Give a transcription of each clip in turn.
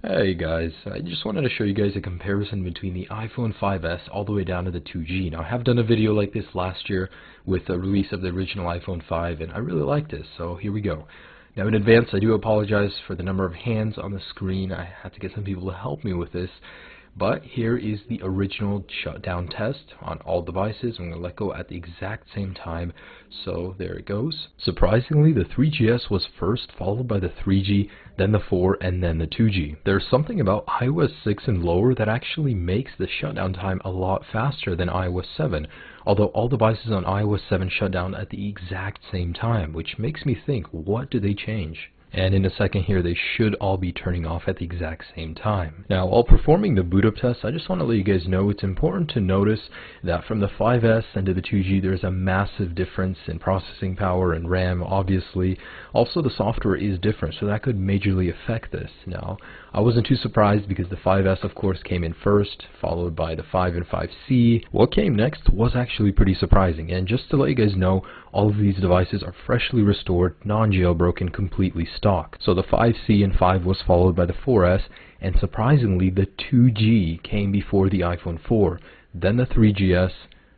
Hey guys, I just wanted to show you guys a comparison between the iPhone 5s all the way down to the 2G. Now I have done a video like this last year with the release of the original iPhone 5 and I really liked this, so here we go. Now in advance I do apologize for the number of hands on the screen. I had to get some people to help me with this. But here is the original shutdown test on all devices. I'm going to let go at the exact same time. So there it goes. Surprisingly, the 3GS was first, followed by the 3G, then the 4, and then the 2G. There's something about iOS 6 and lower that actually makes the shutdown time a lot faster than iOS 7. Although all devices on iOS 7 shut down at the exact same time, which makes me think, what did they change? And in a second here, they should all be turning off at the exact same time. Now, while performing the boot up test, I just want to let you guys know it's important to notice that from the 5S and to the 2G, there's a massive difference in processing power and RAM, obviously. Also, the software is different, so that could majorly affect this. Now, I wasn't too surprised because the 5S, of course, came in first, followed by the 5 and 5C. What came next was actually pretty surprising, and just to let you guys know, all of these devices are freshly restored, non-jailbroken, completely stock. So the 5C and 5 was followed by the 4S, and surprisingly the 2G came before the iPhone 4, then the 3GS,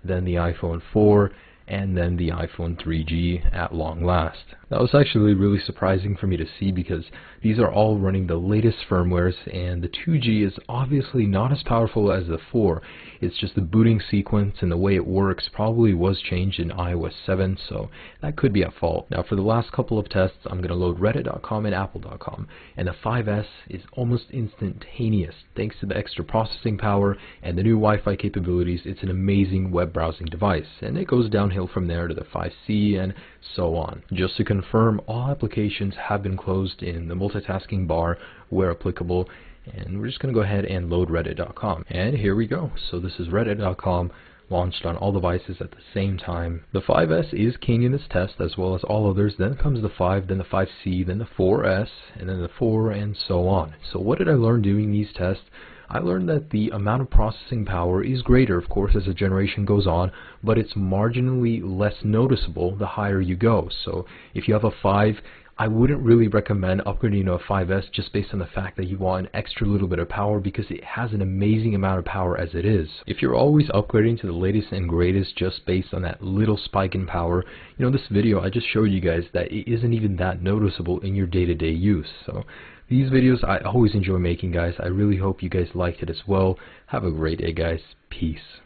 then the iPhone 4, and then the iPhone 3G at long last. That was actually really surprising for me to see because these are all running the latest firmwares, and the 2G is obviously not as powerful as the 4. It's just the booting sequence and the way it works probably was changed in iOS 7, so that could be at fault. Now for the last couple of tests, I'm going to load reddit.com and apple.com, and the 5S is almost instantaneous. Thanks to the extra processing power and the new Wi-Fi capabilities, it's an amazing web browsing device, and it goes downhill from there to the 5C and so on. Just to confirm, all applications have been closed in the multitasking bar where applicable, and we're just going to go ahead and load reddit.com. And here we go. So this is reddit.com, launched on all devices at the same time. The 5S is king in this test as well as all others. Then comes the 5, then the 5C, then the 4S, and then the 4, and so on. So what did I learn doing these tests? I learned that the amount of processing power is greater, of course, as the generation goes on, but it's marginally less noticeable the higher you go. So if you have a 5, I wouldn't really recommend upgrading to a 5S just based on the fact that you want an extra little bit of power because it has an amazing amount of power as it is. If you're always upgrading to the latest and greatest just based on that little spike in power, you know, this video I just showed you guys that it isn't even that noticeable in your day-to-day use. So these videos I always enjoy making, guys. I really hope you guys liked it as well. Have a great day, guys. Peace.